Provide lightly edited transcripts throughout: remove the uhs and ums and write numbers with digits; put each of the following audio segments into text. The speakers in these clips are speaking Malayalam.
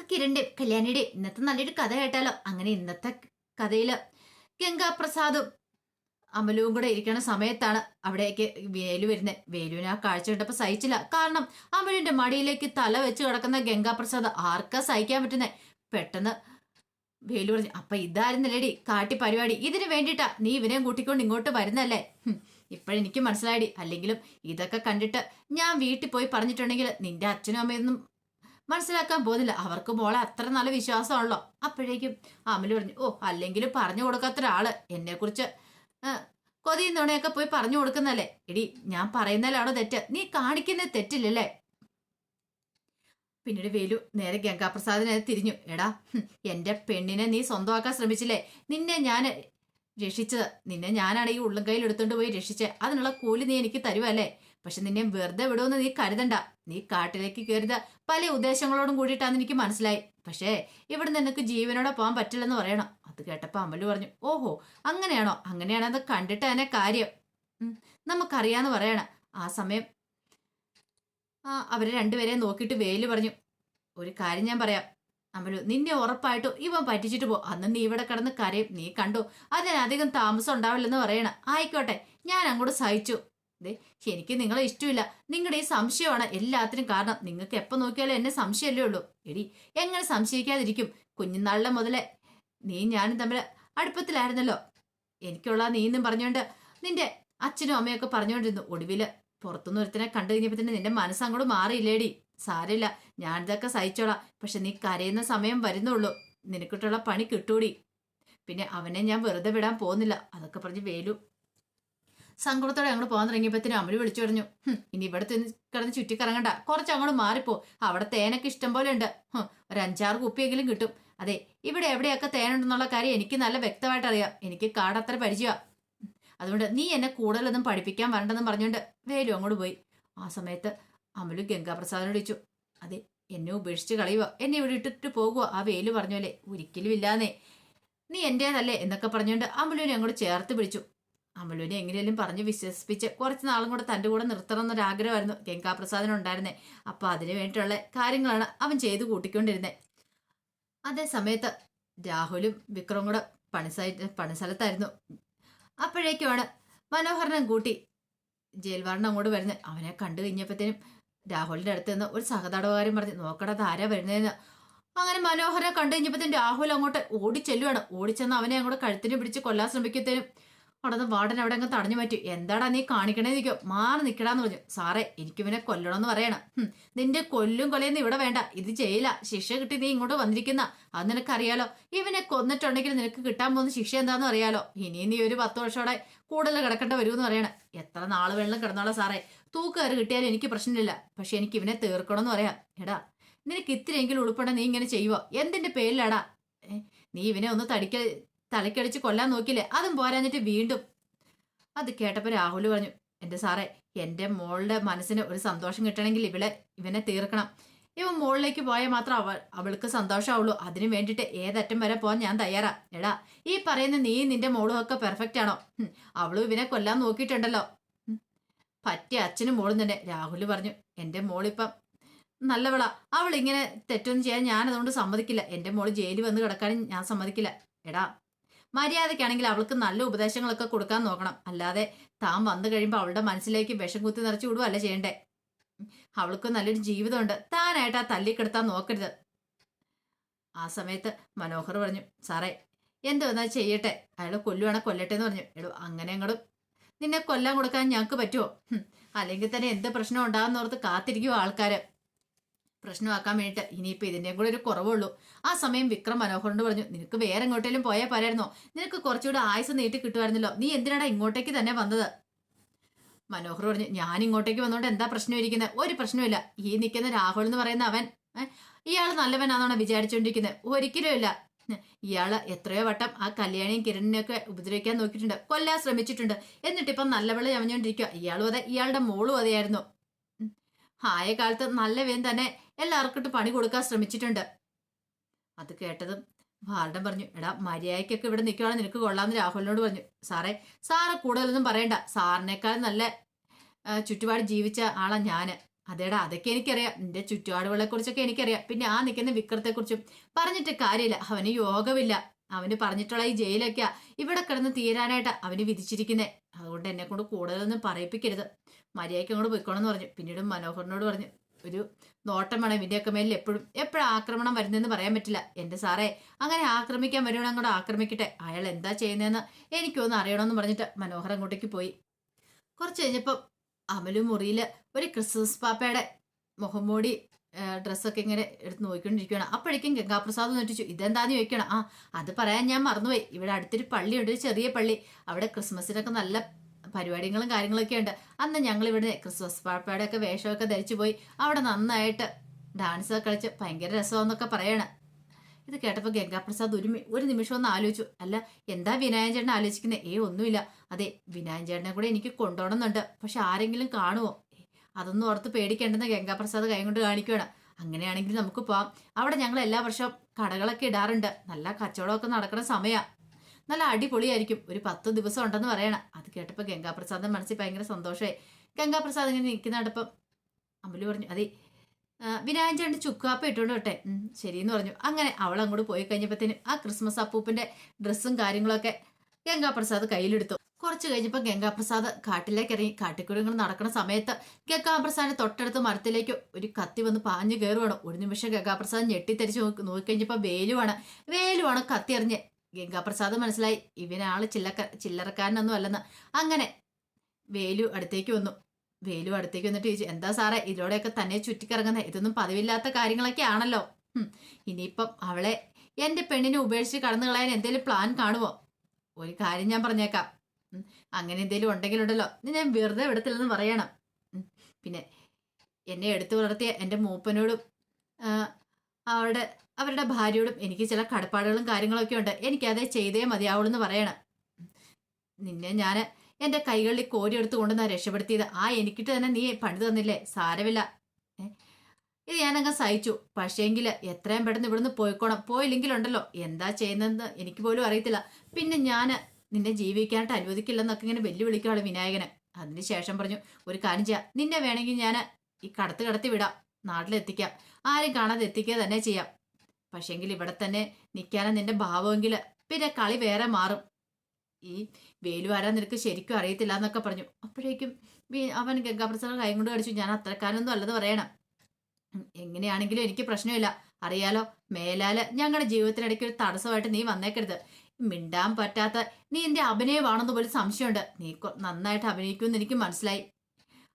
കിരണിന്റെ കല്യാണിയുടെ ഇന്നത്തെ നല്ലൊരു കഥ കേട്ടാലോ? അങ്ങനെ ഇന്നത്തെ കഥയില് ഗംഗാപ്രസാദും അമലുവും കൂടെ ഇരിക്കണ സമയത്താണ് അവിടേക്ക് വേലു വരുന്നത്. വേലുവിന് ആ കാഴ്ച കണ്ടപ്പോ സഹിച്ചില്ല. കാരണം അമലുവിന്റെ മടിയിലേക്ക് തല വെച്ച് കിടക്കുന്ന ഗംഗാപ്രസാദ് ആർക്കാ സഹിക്കാൻ പറ്റുന്നേ? പെട്ടെന്ന് വേലു പറഞ്ഞു, അപ്പൊ ഇതായിരുന്നല്ലേടി കാട്ടി പരിപാടി, ഇതിന് വേണ്ടിട്ടാ നീ ഇവനെയും കൂട്ടിക്കൊണ്ട് ഇങ്ങോട്ട് വരുന്നല്ലേ? ഇപ്പോഴെനിക്ക് മനസ്സിലായടി. അല്ലെങ്കിലും ഇതൊക്കെ കണ്ടിട്ട് ഞാൻ വീട്ടിൽ പോയി പറഞ്ഞിട്ടുണ്ടെങ്കിൽ നിന്റെ അച്ഛനും അമ്മയൊന്നും മനസ്സിലാക്കാൻ പോകുന്നില്ല. അവർക്ക് മോളെ അത്ര നല്ല വിശ്വാസമാണല്ലോ. അപ്പോഴേക്കും അമല് പറഞ്ഞു, ഓ അല്ലെങ്കിലും പറഞ്ഞു കൊടുക്കാത്ത ഒരാള് എന്നെ കുറിച്ച് കൊതിയും നുണയൊക്കെ പോയി പറഞ്ഞു കൊടുക്കുന്നല്ലേ? എടി ഞാൻ പറയുന്നതിലാണോ തെറ്റ്? നീ കാണിക്കുന്നത് തെറ്റില്ലല്ലേ? പിന്നീട് വേലു നേരെ ഗംഗാപ്രസാദിനെ തിരിഞ്ഞു. എടാ, എന്റെ പെണ്ണിനെ നീ സ്വന്തമാക്കാൻ ശ്രമിച്ചില്ലേ? നിന്നെ ഞാൻ രക്ഷിച്ചത്, നിന്നെ ഞാനാണ് ഈ ഉള്ളും കയ്യിൽ എടുത്തോണ്ട് പോയി രക്ഷിച്ചത്. അതിനുള്ള കൂലി നീ എനിക്ക് തരുവല്ലേ? പക്ഷെ നിന്നെ വെറുതെ വിടുമെന്ന് നീ കരുതണ്ട. നീ കാട്ടിലേക്ക് കയറിയത് പല ഉദ്ദേശങ്ങളോടും കൂടിയിട്ടാന്ന് എനിക്ക് മനസ്സിലായി. പക്ഷേ ഇവിടെ നിനക്ക് ജീവനോടെ പോകാൻ പറ്റില്ലെന്ന് പറയണം. അത് കേട്ടപ്പോ അമല് പറഞ്ഞു, ഓഹോ അങ്ങനെയാണോ? അങ്ങനെയാണെന്ന് കണ്ടിട്ട് തന്നെ കാര്യം നമുക്കറിയാന്ന് പറയണം. ആ സമയം അവരെ രണ്ടുപേരെ നോക്കിയിട്ട് വേലു പറഞ്ഞു, ഒരു കാര്യം ഞാൻ പറയാം അമലു, നിന്നെ ഉറപ്പായിട്ടും ഇവൻ പറ്റിച്ചിട്ട് പോ. അന്ന് നീ ഇവിടെ കിടന്ന് കരയും, നീ കണ്ടു. അതിനധികം താമസം ഉണ്ടാവില്ലെന്ന് പറയണം. ആയിക്കോട്ടെ, ഞാൻ അങ്ങോട്ട് സഹിച്ചു. ദേ, എനിക്ക് നിങ്ങളെ ഇഷ്ടമില്ല. നിങ്ങളുടെ ഈ സംശയമാണ് എല്ലാത്തിനും കാരണം. നിങ്ങൾക്ക് എപ്പോൾ നോക്കിയാലും എന്നെ സംശയമല്ലേ ഉള്ളൂ. എടി, എങ്ങനെ സംശയിക്കാതിരിക്കും? കുഞ്ഞുനാളിലെ മുതലേ നീ ഞാനും തമ്മിൽ അടുപ്പത്തിലായിരുന്നല്ലോ. എനിക്കുള്ള നീന്നും പറഞ്ഞുകൊണ്ട് നിന്റെ അച്ഛനും അമ്മയൊക്കെ പറഞ്ഞുകൊണ്ടിരുന്നു. ഒടുവില് പുറത്തുനിന്ന് ഒരുത്തനെ കണ്ടു കഴിഞ്ഞപ്പോ തന്നെ നിന്റെ മനസ്സങ്ങോട്ട് മാറിയില്ലേടി? സാരില്ല, ഞാൻ ഇതൊക്കെ സഹിച്ചോളാം. പക്ഷെ നീ കരയുന്ന സമയം വരുന്നുള്ളൂ. നിനക്കിട്ടുള്ള പണി കിട്ടൂടി. പിന്നെ അവനെ ഞാൻ വെറുതെ വിടാൻ പോകുന്നില്ല. അതൊക്കെ പറഞ്ഞ് വേലു സങ്കടത്തോടെ അങ്ങോട്ട് പോകാൻ തുടങ്ങിയപ്പോഴത്തേനും അമല് വിളിച്ചു പറഞ്ഞു, ഇനി ഇവിടെ കിടന്ന് ചുറ്റിക്കറങ്ങണ്ട, കുറച്ച് അങ്ങോട്ട് മാറിപ്പോ. അവിടെ തേനൊക്കെ ഇഷ്ടം പോലെ ഉണ്ട്. ഒരു 5-6 കുപ്പിയെങ്കിലും കിട്ടും. അതെ, ഇവിടെ എവിടെയൊക്കെ തേനുണ്ടെന്നുള്ള കാര്യം എനിക്ക് നല്ല വ്യക്തമായിട്ട് അറിയാം. എനിക്ക് കാടത്ര പരിചയമാണ്. അതുകൊണ്ട് നീ എന്നെ കൂടുതലൊന്നും പഠിപ്പിക്കാൻ വരണ്ടെന്ന് പറഞ്ഞുകൊണ്ട് വേലു അങ്ങോട്ട് പോയി. ആ സമയത്ത് അമലു ഗംഗാപ്രസാദിനോട് ചോദിച്ചു, അതെ എന്നെ ഉപേക്ഷിച്ച് കളയുക, എന്നെ ഇവിടെ ഇട്ടിട്ട് പോകുക? ആ വേലു പറഞ്ഞോലെ ഒരിക്കലും ഇല്ലാന്നേ, നീ എന്റേതല്ലേ എന്നൊക്കെ പറഞ്ഞുകൊണ്ട് അമലുവിനെ അങ്ങോട്ട് ചേർത്ത് പിടിച്ചു. അമലുവിനെ എങ്ങനെയും പറഞ്ഞ് വിശ്വസിപ്പിച്ച് കുറച്ച് നാളും കൂടെ തൻ്റെ കൂടെ നിർത്തണം എന്നൊരാഗ്രഹമായിരുന്നു ഗംഗാപ്രസാദിനുണ്ടായിരുന്നേ. അപ്പൊ അതിനു വേണ്ടിയിട്ടുള്ള കാര്യങ്ങളാണ് അവൻ ചെയ്തു കൂട്ടിക്കൊണ്ടിരുന്നത്. അതേ സമയത്ത് രാഹുലും വിക്രവും കൂടെ പണിസ്ഥലത്തായിരുന്നു. അപ്പോഴേക്കുമാണ് മനോഹരനും കൂട്ടി ജയിൽവാറിന് അങ്ങോട്ട് വരുന്നത്. അവനെ കണ്ടു കഴിഞ്ഞപ്പോഴത്തേനും രാഹുലിന്റെ അടുത്ത് നിന്ന് ഒരു സഹതടവുകാരൻ പറഞ്ഞു, നോക്കടാ ആരാ വരുന്നതെന്ന്. അങ്ങനെ മനോഹരനെ കണ്ടു കഴിഞ്ഞപ്പോഴത്തേനും രാഹുൽ അങ്ങോട്ട് ഓടിച്ചെല്ലുവാണ്. ഓടിച്ചെന്ന് അവനെ അങ്ങോട്ട് കഴുത്തിന് പിടിച്ച് കൊല്ലാൻ ശ്രമിക്കത്തേനും അവിടെ വാർഡൻ അവിടെ അങ്ങ് തടഞ്ഞു മാറ്റി. എന്താടാ നീ കാണിക്കണേ നിൽക്കോ? മാറി നിൽക്കടാന്ന് പറഞ്ഞു. സാറേ, എനിക്കിവനെ കൊല്ലണമെന്ന് പറയണം. നിന്റെ കൊല്ലും കൊലയൊന്നും ഇവിടെ വേണ്ട, ഇത് ചെയ്യില്ല. ശിക്ഷ കിട്ടി നീ ഇങ്ങോട്ട് വന്നിരിക്കുന്ന അത് നിനക്കറിയാലോ. ഇവനെ കൊന്നിട്ടുണ്ടെങ്കിൽ നിനക്ക് കിട്ടാൻ പോകുന്ന ശിക്ഷ എന്താന്ന് അറിയാലോ. ഇനി നീ ഒരു 10 വർഷത്തോടെ കൂടുതൽ കിടക്കേണ്ട വരുമെന്ന് പറയണം. എത്ര നാള് വെള്ളം കിടന്നോളാം സാറേ, തൂക്കുകാർ കിട്ടിയാലും എനിക്ക് പ്രശ്നമില്ല. പക്ഷെ എനിക്ക് ഇവനെ തീർക്കണമെന്ന് പറയാം. എടാ, നിനക്ക് ഇത്തിരിയെങ്കിലും ഉൾപ്പെടെ നീ ഇങ്ങനെ ചെയ്യുവോ? എന്തിന്റെ പേരിലാടാ? നീ ഇവനെ ഒന്ന് തലക്കടിച്ച് കൊല്ലാൻ നോക്കില്ലേ? അതും പോരാഞ്ഞിട്ട് വീണ്ടും. അത് കേട്ടപ്പോ രാഹുൽ പറഞ്ഞു, എന്റെ സാറേ, എന്റെ മോളുടെ മനസ്സിന് ഒരു സന്തോഷം കിട്ടണമെങ്കിൽ ഇവനെ തീർക്കണം. ഇവൻ മോളിലേക്ക് പോയാൽ മാത്രം അവൾക്ക് സന്തോഷമാവുള്ളൂ. അതിനു വേണ്ടിയിട്ട് ഏതറ്റം വരെ പോകാൻ ഞാൻ തയ്യാറാ. എടാ, ഈ പറയുന്ന നീ നിന്റെ മോളും ഒക്കെ പെർഫെക്റ്റ് ആണോ? അവളും ഇവനെ കൊല്ലാൻ നോക്കിയിട്ടുണ്ടല്ലോ. പറ്റിയ അച്ഛനും മോളും തന്നെ. രാഹുൽ പറഞ്ഞു, എന്റെ മോളിപ്പം നല്ലവളാ. അവൾ ഇങ്ങനെ തെറ്റൊന്നും ചെയ്യാൻ ഞാൻ അതുകൊണ്ട് സമ്മതിക്കില്ല. എന്റെ മോള് ജയിലിൽ വന്ന് കിടക്കാനും ഞാൻ സമ്മതിക്കില്ല. എടാ, മര്യാദയ്ക്കാണെങ്കിൽ അവൾക്ക് നല്ല ഉപദേശങ്ങളൊക്കെ കൊടുക്കാൻ നോക്കണം. അല്ലാതെ താൻ വന്നു കഴിയുമ്പോൾ അവളുടെ മനസ്സിലേക്ക് വിഷം കുത്തി നിറച്ചു വിടുവല്ല ചെയ്യണ്ടേ. അവൾക്ക് നല്ലൊരു ജീവിതമുണ്ട്. താനായിട്ട് ആ തല്ലിക്കെടുത്താൻ നോക്കരുത്. ആ സമയത്ത് മനോഹർ പറഞ്ഞു, സാറേ എന്തുവന്നാ ചെയ്യട്ടെ, അയാൾ കൊല്ലുവാണെ കൊല്ലട്ടെ എന്ന് പറഞ്ഞു. എടോ, അങ്ങനെ അങ്ങോട്ടും നിന്നെ കൊല്ലാൻ കൊടുക്കാൻ ഞങ്ങൾക്ക് പറ്റുമോ? അല്ലെങ്കിൽ തന്നെ എന്ത് പ്രശ്നം ഉണ്ടാകുന്നോർത്ത് കാത്തിരിക്കുമോ ആൾക്കാര് പ്രശ്നമാക്കാൻ വേണ്ടിയിട്ട്. ഇനിയിപ്പോൾ ഇതിൻ്റെയും കൂടെ ഒരു കുറവുള്ളൂ. ആ സമയം വിക്രം മനോഹറിനോട് പറഞ്ഞു, നിനക്ക് വേറെ എങ്ങോട്ടേലും പോയാൽ പോരായിരുന്നോ? നിനക്ക് കുറച്ചുകൂടെ ആയുസ് നീട്ടി കിട്ടുമായിരുന്നല്ലോ. നീ എന്തിനാടാ ഇങ്ങോട്ടേക്ക് തന്നെ വന്നത്? മനോഹർ പറഞ്ഞു, ഞാൻ ഇങ്ങോട്ടേക്ക് വന്നോണ്ട് എന്താ പ്രശ്നം ഇരിക്കുന്നത്? ഒരു പ്രശ്നമില്ല. ഈ നിൽക്കുന്ന രാഹുൽ എന്ന് പറയുന്ന അവൻ ഇയാൾ നല്ലവനാണെന്നാണ് വിചാരിച്ചുകൊണ്ടിരിക്കുന്നത്? ഒരിക്കലും ഇല്ല. ഇയാള് എത്രയോ വട്ടം ആ കല്യാണിയും കിരണിനെയൊക്കെ ഉപദ്രവിക്കാൻ നോക്കിയിട്ടുണ്ട്, കൊല്ലാൻ ശ്രമിച്ചിട്ടുണ്ട്. എന്നിട്ടിപ്പം നല്ലവളെ ചമഞ്ഞോണ്ടിരിക്കുക. ഇയാളും അതെ, ഇയാളുടെ മോളും അതെയായിരുന്നു. ആയ കാലത്ത് നല്ലവൻ തന്നെ എല്ലാവർക്കും ഇട്ട് പണി കൊടുക്കാൻ ശ്രമിച്ചിട്ടുണ്ട്. അത് കേട്ടതും വാർഡൻ പറഞ്ഞു, എടാ മര്യാദയ്ക്കൊക്കെ ഇവിടെ നിൽക്കുവാണെങ്കിൽ നിനക്ക് കൊള്ളാമെന്ന് രാഹുലിനോട് പറഞ്ഞു. സാറ് കൂടുതലൊന്നും പറയണ്ട. സാറിനേക്കാൾ നല്ല ചുറ്റുപാട് ജീവിച്ച ആളാ ഞാന്. അതേടാ അതൊക്കെ എനിക്കറിയാം, നിന്റെ ചുറ്റുപാടുകളെ കുറിച്ചൊക്കെ എനിക്കറിയാം. പിന്നെ ആ നിൽക്കുന്ന വിക്രത്തെക്കുറിച്ചും പറഞ്ഞിട്ട് കാര്യമില്ല. അവന് യോഗമില്ല. അവന് പറഞ്ഞിട്ടുള്ള ഈ ജയിലൊക്കെയാ ഇവിടെ കിടന്ന് തീരാനായിട്ട് അവന് വിധിച്ചിരിക്കുന്നത്. അതുകൊണ്ട് എന്നെ കൊണ്ട് കൂടുതലൊന്നും പറയിപ്പിക്കരുത്, മര്യാദയ്ക്ക് അങ്ങോട്ട് പോയിക്കോണമെന്ന് പറഞ്ഞു. പിന്നീട് മനോഹറിനോട് പറഞ്ഞു, ഒരു നോട്ടം വേണം ഇവന്റെയൊക്കെ മേലിൽ എപ്പോഴും. എപ്പോഴും ആക്രമണം വരുന്നതെന്ന് പറയാൻ പറ്റില്ല എൻ്റെ സാറേ. അങ്ങനെ ആക്രമിക്കാൻ വരുവാണെങ്കിൽ അങ്ങോട്ട് ആക്രമിക്കട്ടെ. അയാൾ എന്താ ചെയ്യുന്നതെന്ന് എനിക്കൊന്ന് അറിയണമെന്ന് പറഞ്ഞിട്ട് മനോഹർ അങ്ങോട്ടേക്ക് പോയി. കുറച്ച് കഴിഞ്ഞപ്പോൾ അമലു മുറിയിൽ ഒരു ക്രിസ്മസ് പാപ്പയുടെ മുഖംമൂടി ഡ്രസ്സൊക്കെ ഇങ്ങനെ എടുത്ത് നോക്കിക്കൊണ്ടിരിക്കുകയാണ്. അപ്പോഴേക്കും ഗംഗാപ്രസാദ് നോട്ടിച്ചു. ഇതെന്താന്ന് ചോദിക്കണം. ആ, അത് പറയാൻ ഞാൻ മറന്നുപോയി. ഇവിടെ അടുത്തൊരു പള്ളിയുണ്ട്, ഒരു ചെറിയ പള്ളി. അവിടെ ക്രിസ്മസിനൊക്കെ നല്ല പരിപാടികളും കാര്യങ്ങളൊക്കെ ഉണ്ട്. അന്ന് ഞങ്ങൾ ഇവിടെ ക്രിസ്മസ് പാപ്പയുടെ ഒക്കെ വേഷമൊക്കെ ധരിച്ചു പോയി. അവിടെ നന്നായിട്ട് ഡാൻസ് ഒക്കെ കളിച്ച് ഭയങ്കര രസമെന്നൊക്കെ പറയണം. ഇത് കേട്ടപ്പോൾ ഗംഗാപ്രസാദ് ഒരു നിമിഷം ഒന്ന് ആലോചിച്ചു. അല്ല, എന്താ വിനായകൻ ചേട്ടൻ ആലോചിക്കുന്നത്? ഒന്നുമില്ല. അതെ, വിനായകൻ ചേട്ടനെ കൂടെ എനിക്ക് കൊണ്ടുപോകണമെന്നുണ്ട്. പക്ഷെ ആരെങ്കിലും കാണുമോ? അതൊന്നും ഓർത്ത് പേടിക്കേണ്ടെന്ന് ഗംഗാപ്രസാദ് കൈ കൊണ്ട് കാണിക്കുകയാണ്. അങ്ങനെയാണെങ്കിൽ നമുക്ക് പോവാം. അവിടെ ഞങ്ങൾ എല്ലാ വർഷവും കടകളൊക്കെ ഇടാറുണ്ട്. നല്ല കച്ചവടമൊക്കെ നടക്കുന്ന സമയമാണ്. നല്ല അടിപൊളിയായിരിക്കും. ഒരു 10 ദിവസം ഉണ്ടെന്ന് പറയണം. അത് കേട്ടപ്പോൾ ഗംഗാപ്രസാദിന്റെ മനസ്സിൽ ഭയങ്കര സന്തോഷമായി. ഗംഗാപ്രസാദ് ഇങ്ങനെ നിൽക്കുന്നിടപ്പം അമല് പറഞ്ഞു, അതെ വിനായകൻ ചേട്ടൻ ചുക്കാപ്പ ഇട്ടുകൊണ്ട് വിട്ടെ. ശരിയെന്ന് പറഞ്ഞു. അങ്ങനെ അവൾ അങ്ങോട്ട് പോയി കഴിഞ്ഞപ്പോഴത്തേനും ആ ക്രിസ്മസ് അപ്പൂപ്പിന്റെ ഡ്രസ്സും കാര്യങ്ങളൊക്കെ ഗംഗാപ്രസാദ് കയ്യിലെടുത്തു. കുറച്ച് കഴിഞ്ഞപ്പോൾ ഗംഗാപ്രസാദ് കാട്ടിലേക്ക് ഇറങ്ങി. കാട്ടിക്കൂടി ഇങ്ങനെ നടക്കുന്ന സമയത്ത് ഗംഗാപ്രസാദിന്റെ തൊട്ടടുത്ത് മരത്തിലേക്ക് ഒരു കത്തി വന്ന് പാഞ്ഞു കയറുവാണ്. ഒരു നിമിഷം ഗംഗാപ്രസാദ് ഞെട്ടിത്തെരിച്ച് നോക്കിക്കഴിഞ്ഞപ്പോൾ വേലുവാണ് കത്തി എറിഞ്ഞ്. ഗംഗാപ്രസാദ് മനസ്സിലായി ഇവനാള് ചില്ലറക്കാരനൊന്നും അല്ലെന്ന്. അങ്ങനെ വേലു അടുത്തേക്ക് വന്നു. വന്നിട്ട് ചോദിച്ചു, എന്താ സാറേ ഇതിലൂടെയൊക്കെ തന്നെ ചുറ്റിക്കിറങ്ങുന്നത്? ഇതൊന്നും പതിവില്ലാത്ത കാര്യങ്ങളൊക്കെ ആണല്ലോ. ഇനിയിപ്പം അവളെ എന്റെ പെണ്ണിനെ ഉപേക്ഷിച്ച് കടന്നു കളയാൻ എന്തെങ്കിലും പ്ലാൻ കാണുമോ? ഒരു കാര്യം ഞാൻ പറഞ്ഞേക്കാം, അങ്ങനെ എന്തെങ്കിലും ഉണ്ടെങ്കിലുണ്ടല്ലോ ഞാൻ വെറുതെ വിടത്തില്ലെന്ന് പറയണം. പിന്നെ എന്നെ എടുത്തു വളർത്തിയ എൻ്റെ മൂപ്പനോടും അവരുടെ ഭാര്യയോടും എനിക്ക് ചില കടപ്പാടുകളും കാര്യങ്ങളൊക്കെ ഉണ്ട്. എനിക്കതേ ചെയ്തേ മതിയാവുള്ളൂ എന്ന് പറയണം. നിന്നെ ഞാൻ എൻ്റെ കൈകളിൽ കോരിയെടുത്ത് കൊണ്ടുവന്നാ രക്ഷപ്പെടുത്തിയത്. എനിക്കിട്ട് തന്നെ നീ പണി തന്നില്ലേ? സാരമില്ല, ഇത് ഞാനങ്ങ് സഹിച്ചു. പക്ഷേങ്കിൽ എത്രയും പെട്ടെന്ന് ഇവിടുന്ന് പോയിക്കോണം. പോയില്ലെങ്കിലുണ്ടല്ലോ എന്താ ചെയ്യുന്നതെന്ന് എനിക്ക് പോലും അറിയത്തില്ല. പിന്നെ ഞാൻ നിന്നെ ജീവിക്കാനായിട്ട് അനുവദിക്കില്ലെന്നൊക്കെ ഇങ്ങനെ വെല്ലുവിളിക്കുകയാണ് വിനായകന്. അതിനുശേഷം പറഞ്ഞു, ഒരു കാര്യം ചെയ്യാം, നിന്നെ വേണമെങ്കിൽ ഞാൻ ഈ കടത്തി വിടാം, നാട്ടിലെത്തിക്കാം, ആരും കാണാതെ എത്തിക്കുക തന്നെ ചെയ്യാം. പക്ഷേങ്കിൽ ഇവിടെ തന്നെ നിൽക്കാനും നിന്റെ ഭാവമെങ്കിൽ പിന്നെ കളി വേറെ മാറും. ഈ വേലു ആരാ നിനക്ക് ശരിക്കും അറിയത്തില്ല എന്നൊക്കെ പറഞ്ഞു. അപ്പോഴേക്കും അവൻ ഗംഗാപ്രസാദ് കൈ കൊണ്ട് കടിച്ചു, ഞാൻ അത്രക്കാരൊന്നും അല്ലെന്ന് പറയണം. എങ്ങനെയാണെങ്കിലും എനിക്ക് പ്രശ്നമില്ല, അറിയാലോ. മേലാല് ഞങ്ങളുടെ ജീവിതത്തിനിടയ്ക്ക് ഒരു തടസ്സമായിട്ട് നീ വന്നേക്കരുത്. മിണ്ടാൻ പറ്റാത്ത നീ എന്റെ അഭിനയമാണെന്ന് പോലും സംശയമുണ്ട്. നീ നന്നായിട്ട് അഭിനയിക്കുമെന്ന് എനിക്ക് മനസ്സിലായി.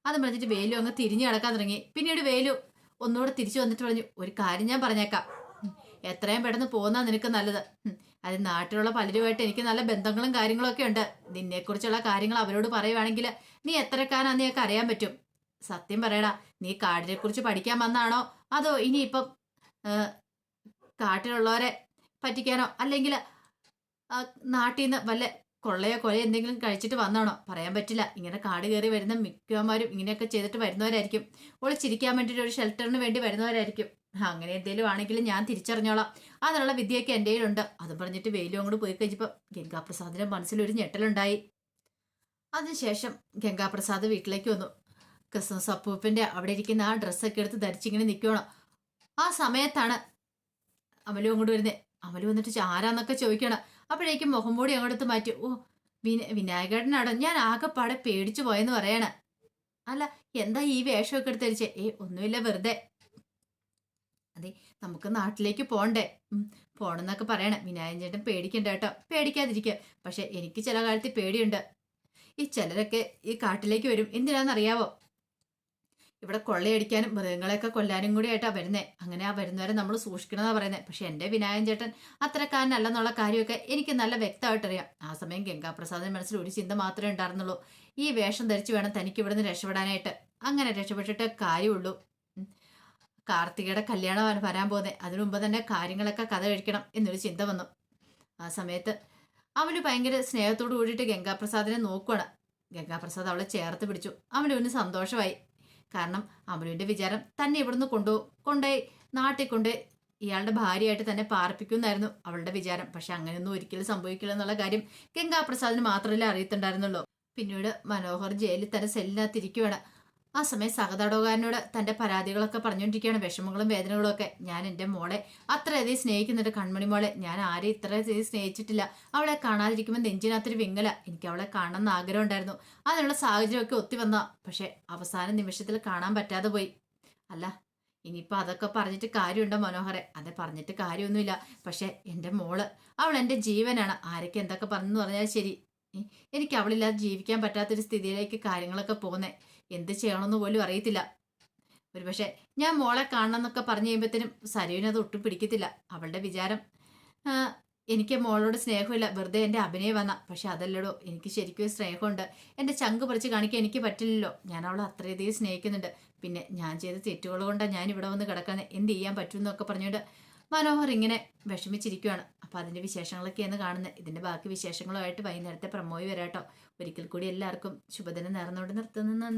അത് പറഞ്ഞിട്ട് വേലു അങ്ങ് തിരിഞ്ഞു കിടക്കാൻ തുടങ്ങി. പിന്നീട് വേലു ഒന്നുകൂടെ തിരിച്ചു വന്നിട്ട് പറഞ്ഞു, ഒരു കാര്യം ഞാൻ പറഞ്ഞേക്കാം, എത്രയും പെട്ടെന്ന് പോകുന്ന നിനക്ക് നല്ലത്. അത് നാട്ടിലുള്ള പലരുമായിട്ട് എനിക്ക് നല്ല ബന്ധങ്ങളും കാര്യങ്ങളും ഒക്കെ ഉണ്ട്. നിന്നെക്കുറിച്ചുള്ള കാര്യങ്ങൾ അവരോട് പറയുവാണെങ്കിൽ നീ എത്രക്കാരാന്ന് നീക്ക് അറിയാൻ പറ്റും. സത്യം പറയടാ, നീ കാടിനെ കുറിച്ച് പഠിക്കാൻ വന്നാണോ അതോ ഇനിയിപ്പം കാട്ടിലുള്ളവരെ പറ്റിക്കാനോ അല്ലെങ്കിൽ നാട്ടിൽ നിന്ന് വല്ല കൊള്ളയോ എന്തെങ്കിലും കഴിച്ചിട്ട് വന്നാണോ? പറയാൻ പറ്റില്ല. ഇങ്ങനെ കാട് കയറി വരുന്ന മിക്കവന്മാരും ഇങ്ങനെയൊക്കെ ചെയ്തിട്ട് വരുന്നവരായിരിക്കും. ഒളിച്ചിരിക്കാൻ വേണ്ടിയിട്ട് ഒരു ഷെൽട്ടറിന് വേണ്ടി വരുന്നവരായിരിക്കും. അങ്ങനെ എന്തെങ്കിലും ആണെങ്കിലും ഞാൻ തിരിച്ചറിഞ്ഞോളാം. അതിനുള്ള വിദ്യയൊക്കെ എൻ്റെ കയ്യിലുണ്ട്. അത് പറഞ്ഞിട്ട് വേലു അങ്ങോട്ട് പോയി കഴിഞ്ഞപ്പോൾ ഗംഗാപ്രസാദിന്റെ മനസ്സിലൊരു ഞെട്ടലുണ്ടായി. അതിനുശേഷം ഗംഗാപ്രസാദ് വീട്ടിലേക്ക് വന്നു. ക്രിസ്മസ് അപ്പൂപ്പിന്റെ അവിടെ ഇരിക്കുന്ന ആ ഡ്രസ്സൊക്കെ എടുത്ത് ധരിച്ചിങ്ങനെ നിൽക്കണം. ആ സമയത്താണ് അമലു അങ്ങോട്ട് വരുന്നത്. അമലു വന്നിട്ട് ആരാന്നൊക്കെ ചോദിക്കണം. അപ്പോഴേക്കും മുഖംമൂടി അങ്ങോട്ട് മാറ്റി. ഓ, വിനായകേട്ടനാടോ? ഞാൻ ആകെപ്പാടെ പേടിച്ചു പോയെന്ന് പറയണ. അല്ല, എന്താ ഈ വേഷമൊക്കെ എടുത്ത് ധരിച്ചേ? ഒന്നുമില്ല, വെറുതെ. അതെ, നമുക്ക് നാട്ടിലേക്ക് പോണ്ടേ? പോണെന്നൊക്കെ പറയണേ. വിനായകൻ ചേട്ടൻ പേടിക്കണ്ട കേട്ടോ, പേടിക്കാതിരിക്കുക. പക്ഷെ എനിക്ക് ചില കാലത്ത് പേടിയുണ്ട്. ഈ ചിലരൊക്കെ ഈ കാട്ടിലേക്ക് വരും, എന്തിനാണെന്നറിയാവോ? ഇവിടെ കൊള്ളയടിക്കാനും മൃഗങ്ങളെയൊക്കെ കൊല്ലാനും കൂടി ആയിട്ടാ വരുന്നേ. അങ്ങനെ ആ വരുന്നവരെ നമ്മൾ സൂക്ഷിക്കണമെന്നാ പറയുന്നത്. പക്ഷെ എൻ്റെ വിനായകൻ ചേട്ടൻ അത്രക്കാരനല്ലെന്നുള്ള കാര്യമൊക്കെ എനിക്ക് നല്ല വ്യക്തമായിട്ടറിയാം. ആ സമയം ഗംഗാപ്രസാദിന്റെ മനസ്സിൽ ഒരു ചിന്ത മാത്രമേ ഉണ്ടായിരുന്നുള്ളൂ, ഈ വേഷം ധരിച്ചു വേണം തനിക്ക് ഇവിടുന്ന് രക്ഷപ്പെടാനായിട്ട്. അങ്ങനെ രക്ഷപ്പെട്ടിട്ട് കാര്യമുള്ളൂ. കാർത്തികയുടെ കല്യാണം വരാൻ പോകുന്നത്, അതിനു മുമ്പ് തന്നെ കാര്യങ്ങളൊക്കെ കഥ കഴിക്കണം എന്നൊരു ചിന്ത വന്നു. ആ സമയത്ത് അവന് ഭയങ്കര സ്നേഹത്തോട് കൂടിയിട്ട് ഗംഗാപ്രസാദിനെ നോക്കുകയാണ്. ഗംഗാപ്രസാദ് അവളെ ചേർത്ത് പിടിച്ചു. അവന് സന്തോഷമായി. കാരണം അമലുവിന്റെ വിചാരം തന്നെ ഇവിടുന്ന് കൊണ്ടുപോയി നാട്ടിൽ കൊണ്ട് ഇയാളുടെ ഭാര്യയായിട്ട് തന്നെ പാർപ്പിക്കുന്നായിരുന്നു അവളുടെ വിചാരം. പക്ഷെ അങ്ങനെയൊന്നും ഒരിക്കലും സംഭവിക്കില്ല എന്നുള്ള കാര്യം ഗംഗാപ്രസാദിന് മാത്രമല്ലേ അറിയത്തുണ്ടായിരുന്നുള്ളൂ. പിന്നീട് മനോഹർ ജയിലിൽ തന്നെ സെല്ലിനകത്തിരിക്കുകയാണ്. ആ സമയം സഹതടവുകാരനോട് തന്റെ പരാതികളൊക്കെ പറഞ്ഞുകൊണ്ടിരിക്കുകയാണ്, വിഷമങ്ങളും വേദനകളും ഒക്കെ. ഞാൻ എൻ്റെ മോളെ അത്രയധികം സ്നേഹിക്കുന്നുണ്ട്, കൺമണി മോളെ. ഞാൻ ആരെയും ഇത്രയധികം സ്നേഹിച്ചിട്ടില്ല. അവളെ കാണാതിരിക്കുമ്പോൾ നെഞ്ചിനകത്തൊരു വിങ്ങല. എനിക്ക് അവളെ കാണണമെന്ന് ആഗ്രഹം ഉണ്ടായിരുന്നു. അതിനുള്ള സാഹചര്യമൊക്കെ ഒത്തി വന്ന, പക്ഷെ അവസാന നിമിഷത്തിൽ കാണാൻ പറ്റാതെ പോയി. അല്ല, ഇനിയിപ്പോൾ അതൊക്കെ പറഞ്ഞിട്ട് കാര്യമുണ്ടോ മനോഹരെ? അതെ, പറഞ്ഞിട്ട് കാര്യമൊന്നുമില്ല. പക്ഷെ എൻ്റെ മോള്, അവൾ എൻ്റെ ജീവനാണ്. ആരൊക്കെ എന്തൊക്കെ പറഞ്ഞു പറഞ്ഞാൽ ശരി, എനിക്ക് അവളില്ലാതെ ജീവിക്കാൻ പറ്റാത്തൊരു സ്ഥിതിയിലേക്ക് കാര്യങ്ങളൊക്കെ പോകുന്നേ. എന്ത് ചെയ്യണമെന്ന് പോലും അറിയത്തില്ല. ഒരുപക്ഷെ ഞാൻ മോളെ കാണണം എന്നൊക്കെ പറഞ്ഞു കഴിയുമ്പോഴത്തേനും സരുവിന് അത് ഒട്ടും പിടിക്കത്തില്ല. അവളുടെ വിചാരം ആ, എനിക്ക് മോളോട് സ്നേഹമില്ല, വെറുതെ എൻ്റെ അഭിനയം വന്ന. പക്ഷെ അതല്ലടോ, എനിക്ക് ശരിക്കും സ്നേഹമുണ്ട്. എൻ്റെ ചങ്ക് പറിച്ച് കാണിക്കാൻ എനിക്ക് പറ്റില്ലല്ലോ. ഞാൻ അവളെ അത്രയധികം സ്നേഹിക്കുന്നുണ്ട്. പിന്നെ ഞാൻ ചെയ്ത തെറ്റുകൾ കൊണ്ടാണ് ഞാൻ ഇവിടെ വന്ന് കിടക്കുന്നത്. എന്ത് ചെയ്യാൻ പറ്റുമെന്നൊക്കെ പറഞ്ഞുകൊണ്ട് മനോഹർ ഇങ്ങനെ വിഷമിച്ചിരിക്കുകയാണ്. അപ്പോൾ അതിൻ്റെ വിശേഷങ്ങളൊക്കെയാണ് കാണുന്നത്. ഇതിൻ്റെ ബാക്കി വിശേഷങ്ങളുമായിട്ട് വൈകുന്നേരത്തെ പ്രമോയി വരാട്ടോ. ഒരിക്കൽ കൂടി എല്ലാവർക്കും ശുഭദിനം നേർന്നുകൊണ്ട് നിർത്തുന്നു. നന്ദി.